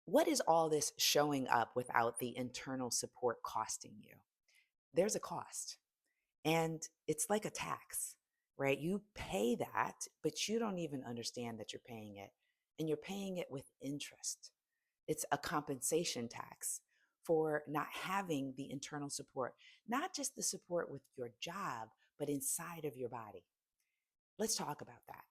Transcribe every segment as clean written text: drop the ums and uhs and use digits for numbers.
What is all this showing up without the internal support costing you? There's a cost, and it's like a tax, right? You pay that, but you don't even understand that you're paying it, and you're paying it with interest. It's a compensation tax for not having the internal support, not just the support with your job, but inside of your body. Let's talk about that.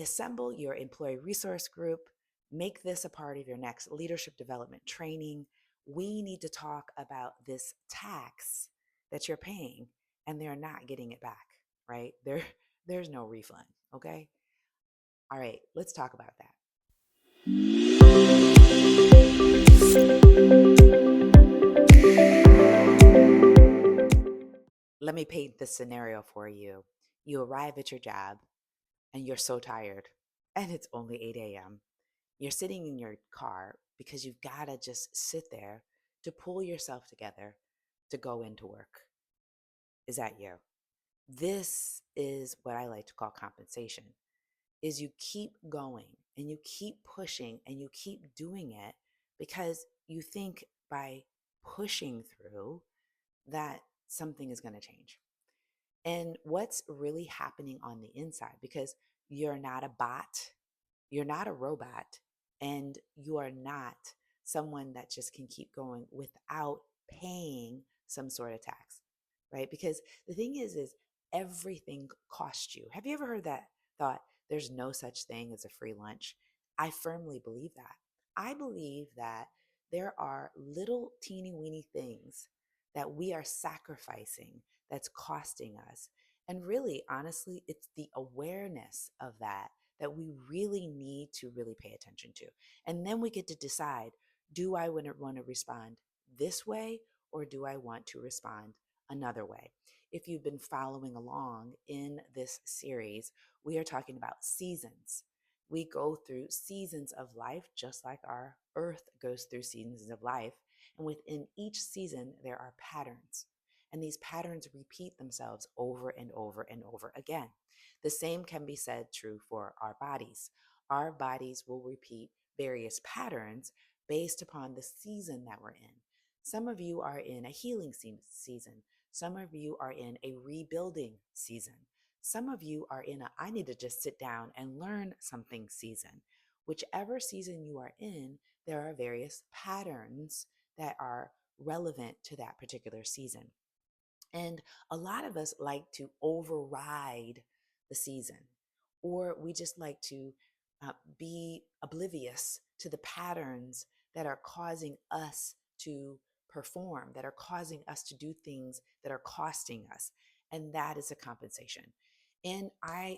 Assemble your employee resource group. Make this a part of your next leadership development training. We need to talk about this tax that you're paying and they're not getting it back, right? There's no refund, okay? All right, let's talk about that. Let me paint this scenario for you. You arrive at your job and you're so tired, and it's only 8 a.m. You're sitting in your car because you've got to just sit there to pull yourself together to go into work. Is that you? This is what I like to call compensation. Is you keep going and you keep pushing and you keep doing it because you think by pushing through that something is going to change. And what's really happening on the inside, because you're not a bot, you're not a robot, and you are not someone that just can keep going without paying some sort of tax, right? Because the thing is everything costs you. Have you ever heard that thought, there's no such thing as a free lunch? I firmly believe that. I believe that there are little teeny weeny things that we are sacrificing that's costing us. And really, honestly, it's the awareness of that we really need to really pay attention to. And then we get to decide, do I want to respond this way or do I want to respond another way? If you've been following along in this series, we are talking about seasons. We go through seasons of life just like our earth goes through seasons of life. And within each season, there are patterns. And these patterns repeat themselves over and over and over again. The same can be said true for our bodies. Our bodies will repeat various patterns based upon the season that we're in. Some of you are in a healing season. Some of you are in a rebuilding season. Some of you are in a I need to just sit down and learn something season. Whichever season you are in, there are various patterns that are relevant to that particular season. And a lot of us like to override the season, or we just like to be oblivious to the patterns that are causing us to perform, that are causing us to do things that are costing us. And that is a compensation. And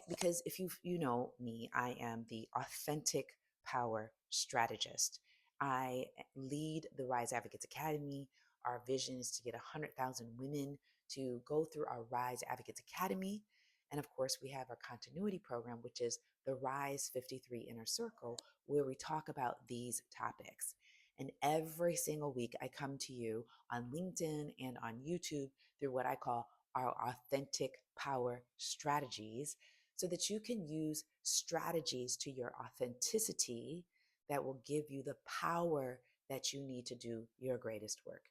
because if you know me, I am the authentic power strategist. I lead the Rise Advocates Academy. Our vision is to get 100,000 women to go through our Rise Advocates Academy. And of course, we have our continuity program, which is the Rise 53 Inner Circle, where we talk about these topics. And every single week, I come to you on LinkedIn and on YouTube through what I call our authentic power strategies so that you can use strategies to your authenticity that will give you the power that you need to do your greatest work.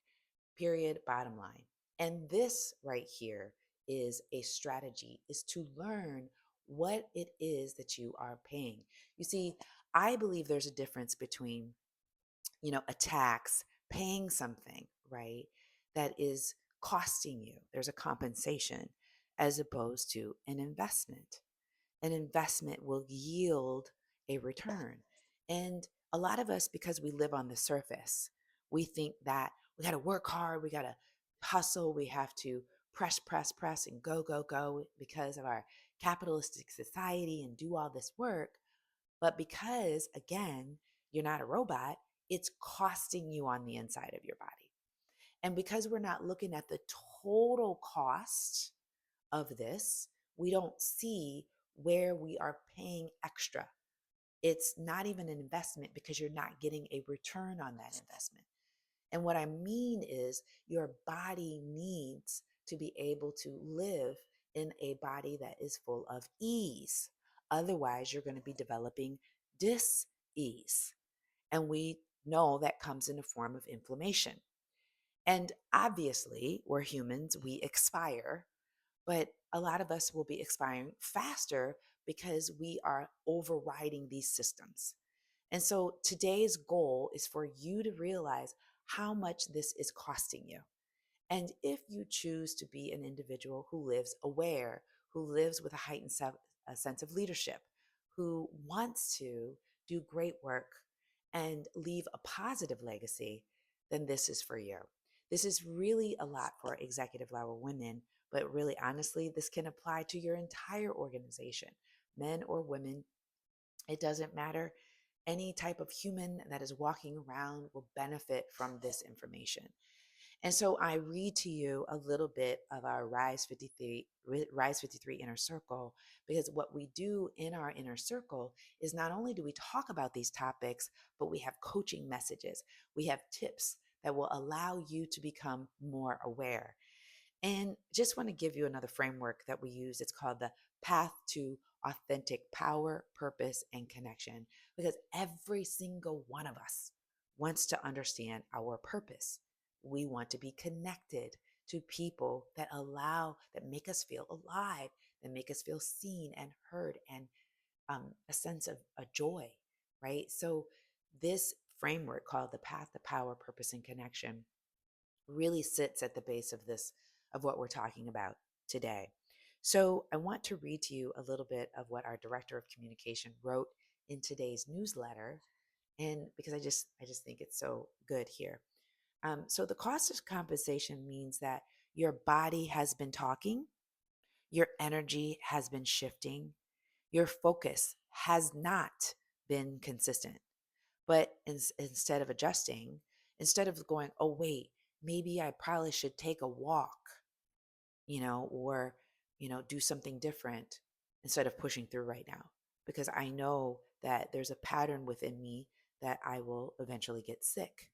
Period. Bottom line. And this right here is a strategy, is to learn what it is that you are paying. You see, I believe there's a difference between, a tax, paying something, right, that is costing you. There's a compensation as opposed to an investment. An investment will yield a return. And a lot of us, because we live on the surface, we think that we got to work hard, we got to hustle, we have to press, press, press, and go, go, go because of our capitalistic society and do all this work. But because, again, you're not a robot, it's costing you on the inside of your body. And because we're not looking at the total cost of this, we don't see where we are paying extra. It's not even an investment because you're not getting a return on that investment. And what I mean is your body needs to be able to live in a body that is full of ease. Otherwise, you're going to be developing dis-ease. And we No, that comes in the form of inflammation. And obviously, we're humans, we expire, but a lot of us will be expiring faster because we are overriding these systems. And so today's goal is for you to realize how much this is costing you. And if you choose to be an individual who lives aware, who lives with a heightened a sense of leadership, who wants to do great work and leave a positive legacy, then this is for you. This is really a lot for executive level women, but really honestly, this can apply to your entire organization, men or women. It doesn't matter. Any type of human that is walking around will benefit from this information. And so I read to you a little bit of our Rise 53 inner circle, because what we do in our inner circle is not only do we talk about these topics, but we have coaching messages. We have tips that will allow you to become more aware. And just want to give you another framework that we use. It's called the path to authentic power, purpose, and connection, because every single one of us wants to understand our purpose. We want to be connected to people that make us feel alive, that make us feel seen and heard, and a sense of a joy, right? So, this framework called the path to power, purpose, and connection really sits at the base of this, of what we're talking about today. So I want to read to you a little bit of what our director of communication wrote in today's newsletter, and because I just think it's so good here. So the cost of compensation means that your body has been talking, your energy has been shifting, your focus has not been consistent. But instead of adjusting, instead of going, oh, wait, maybe I probably should take a walk, or, do something different instead of pushing through right now. Because I know that there's a pattern within me that I will eventually get sick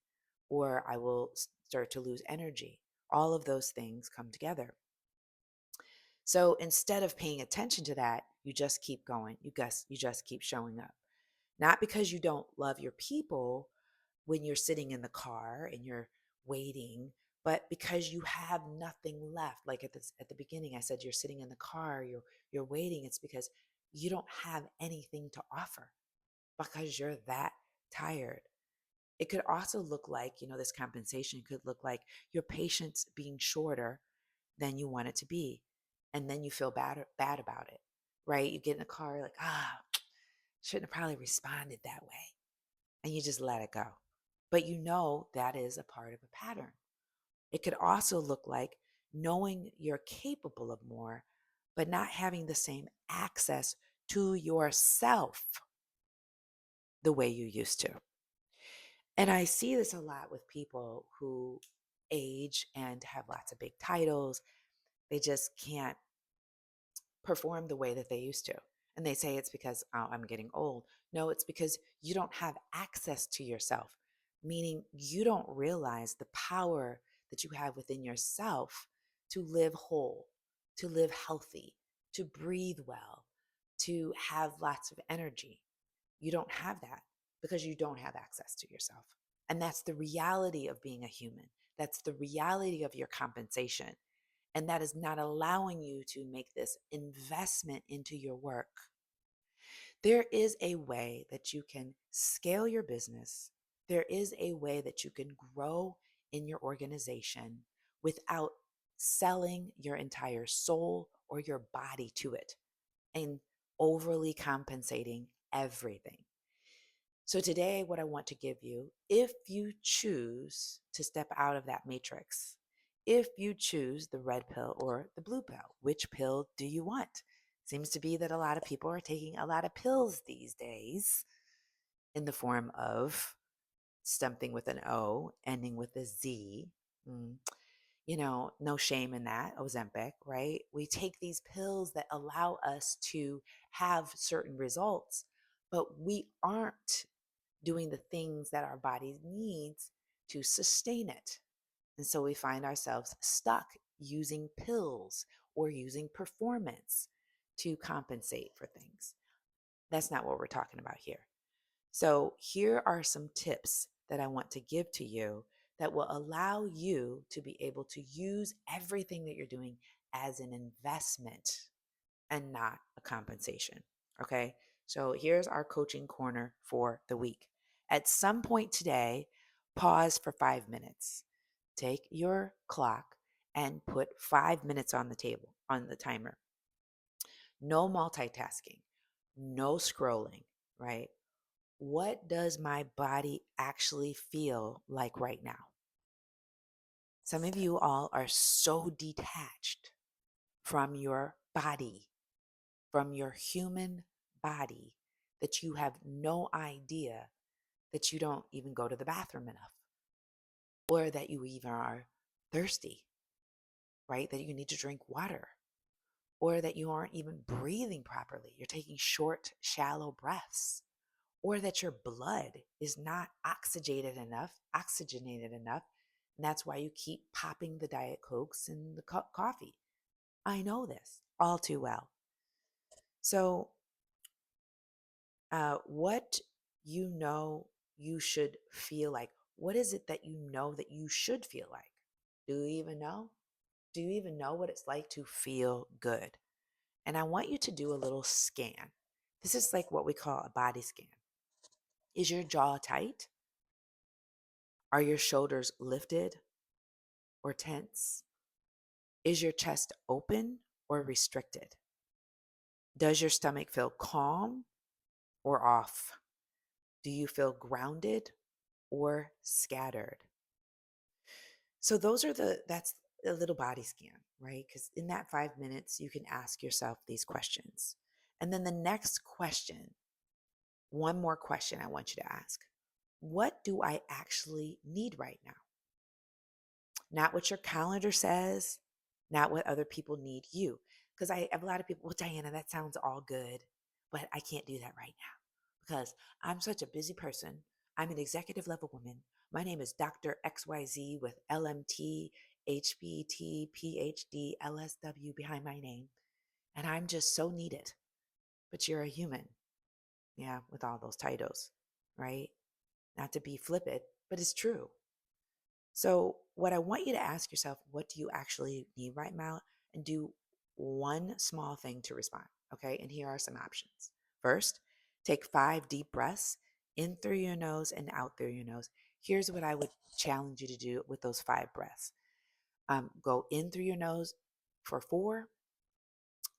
or I will start to lose energy. All of those things come together. So instead of paying attention to that, you just keep going. You just keep showing up. Not because you don't love your people when you're sitting in the car and you're waiting, but because you have nothing left. Like at the beginning, I said you're sitting in the car, you're waiting. It's because you don't have anything to offer because you're that tired. It could also look like, this compensation could look like your patience being shorter than you want it to be. And then you feel bad about it, right? You get in the car, like, shouldn't have probably responded that way. And you just let it go. But that is a part of a pattern. It could also look like knowing you're capable of more, but not having the same access to yourself the way you used to. And I see this a lot with people who age and have lots of big titles. They just can't perform the way that they used to. And they say it's because, oh, I'm getting old. No, it's because you don't have access to yourself, meaning you don't realize the power that you have within yourself to live whole, to live healthy, to breathe well, to have lots of energy. You don't have that because you don't have access to yourself. And that's the reality of being a human. That's the reality of your compensation. And that is not allowing you to make this investment into your work. There is a way that you can scale your business. There is a way that you can grow in your organization without selling your entire soul or your body to it and overly compensating everything. So, today, what I want to give you, if you choose to step out of that matrix, if you choose the red pill or the blue pill, which pill do you want? Seems to be that a lot of people are taking a lot of pills these days in the form of something with an O ending with a Z. Mm, no shame in that, Ozempic, right? We take these pills that allow us to have certain results, but we aren't doing the things that our body needs to sustain it. And so we find ourselves stuck using pills or using performance to compensate for things. That's not what we're talking about here. So here are some tips that I want to give to you that will allow you to be able to use everything that you're doing as an investment and not a compensation. Okay. So here's our coaching corner for the week. At some point today, pause for 5 minutes. Take your clock and put 5 minutes on the table, on the timer. No multitasking, no scrolling, right? What does my body actually feel like right now? Some of you all are so detached from your body, from your human body, that you have no idea that you don't even go to the bathroom enough, or that you even are thirsty, right? That you need to drink water, or that you aren't even breathing properly. You're taking short, shallow breaths, or that your blood is not oxygenated enough. And that's why you keep popping the Diet Cokes and the coffee. I know this all too well. So, what you know you should feel like? What is it that you know that you should feel like? Do you even know? Do you even know what it's like to feel good? And I want you to do a little scan. This is like what we call a body scan. Is your jaw tight? Are your shoulders lifted or tense? Is your chest open or restricted? Does your stomach feel calm or off? Do you feel grounded or scattered? So that's a little body scan, right? Because in that 5 minutes, you can ask yourself these questions. And then the next question, one more question I want you to ask. What do I actually need right now? Not what your calendar says, not what other people need you. Because I have a lot of people, well, Diana, that sounds all good, but I can't do that right now because I'm such a busy person. I'm an executive level woman. My name is Dr. XYZ with LMT, HBT, PhD, LSW behind my name. And I'm just so needed. But you're a human. Yeah, with all those titles, right? Not to be flippant, but it's true. So, what I want you to ask yourself, what do you actually need right now? And do one small thing to respond. Okay. And here are some options. First, take 5 deep breaths in through your nose and out through your nose. Here's what I would challenge you to do with those 5 breaths. Go in through your nose for 4,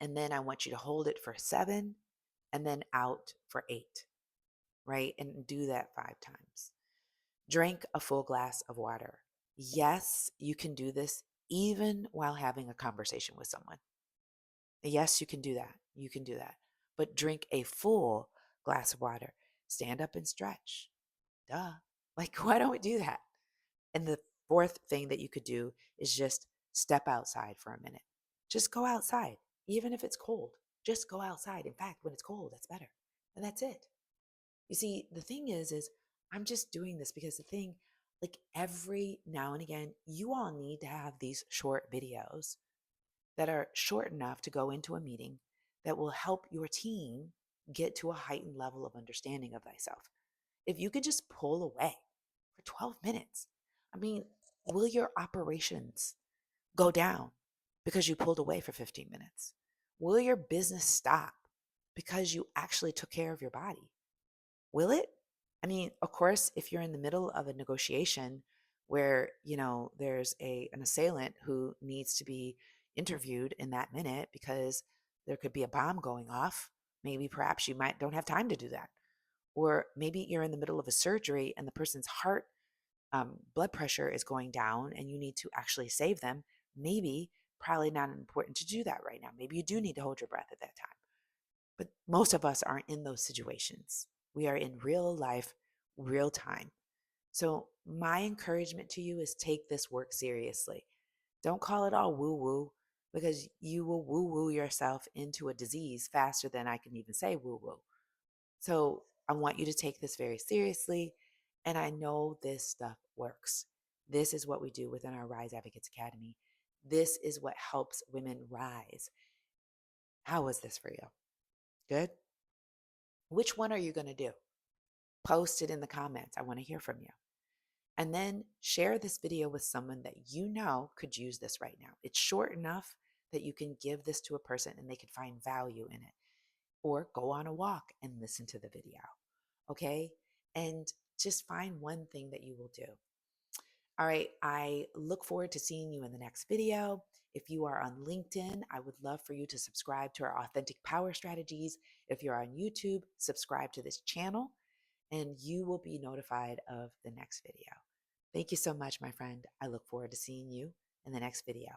and then I want you to hold it for 7, and then out for 8, right? And do that 5 times. Drink a full glass of water. Yes, you can do this even while having a conversation with someone. Yes, you can do that. You can do that. But drink a full glass of water. Stand up and stretch. Duh. Like, why don't we do that? And the fourth thing that you could do is just step outside for a minute. Just go outside, even if it's cold. Just go outside. In fact, when it's cold, that's better. And that's it. You see, the thing is I'm just doing this because the thing, like every now and again, you all need to have these short videos that are short enough to go into a meeting that will help your team get to a heightened level of understanding of thyself. If you could just pull away for 12 minutes, I mean, will your operations go down because you pulled away for 15 minutes? Will your business stop because you actually took care of your body? Will it? I mean, of course, if you're in the middle of a negotiation where, there's an assailant who needs to be interviewed in that minute because there could be a bomb going off, maybe perhaps you might don't have time to do that. Or maybe you're in the middle of a surgery and the person's heart blood pressure is going down and you need to actually save them. Maybe probably not important to do that right now. Maybe you do need to hold your breath at that time. But most of us aren't in those situations. We are in real life, real time. So, my encouragement to you is take this work seriously. Don't call it all woo woo because you will woo woo yourself into a disease faster than I can even say woo woo. So, I want you to take this very seriously. And I know this stuff works. This is what we do within our Rise Advocates Academy. This is what helps women rise. How was this for you? Good? Which one are you going to do? Post it in the comments. I want to hear from you. And then share this video with someone that you know could use this right now. It's short enough that you can give this to a person and they can find value in it. Or go on a walk and listen to the video. Okay. And just find one thing that you will do. All right. I look forward to seeing you in the next video. If you are on LinkedIn, I would love for you to subscribe to our Authentic Power Strategies. If you're on YouTube, subscribe to this channel and you will be notified of the next video. Thank you so much, my friend. I look forward to seeing you in the next video.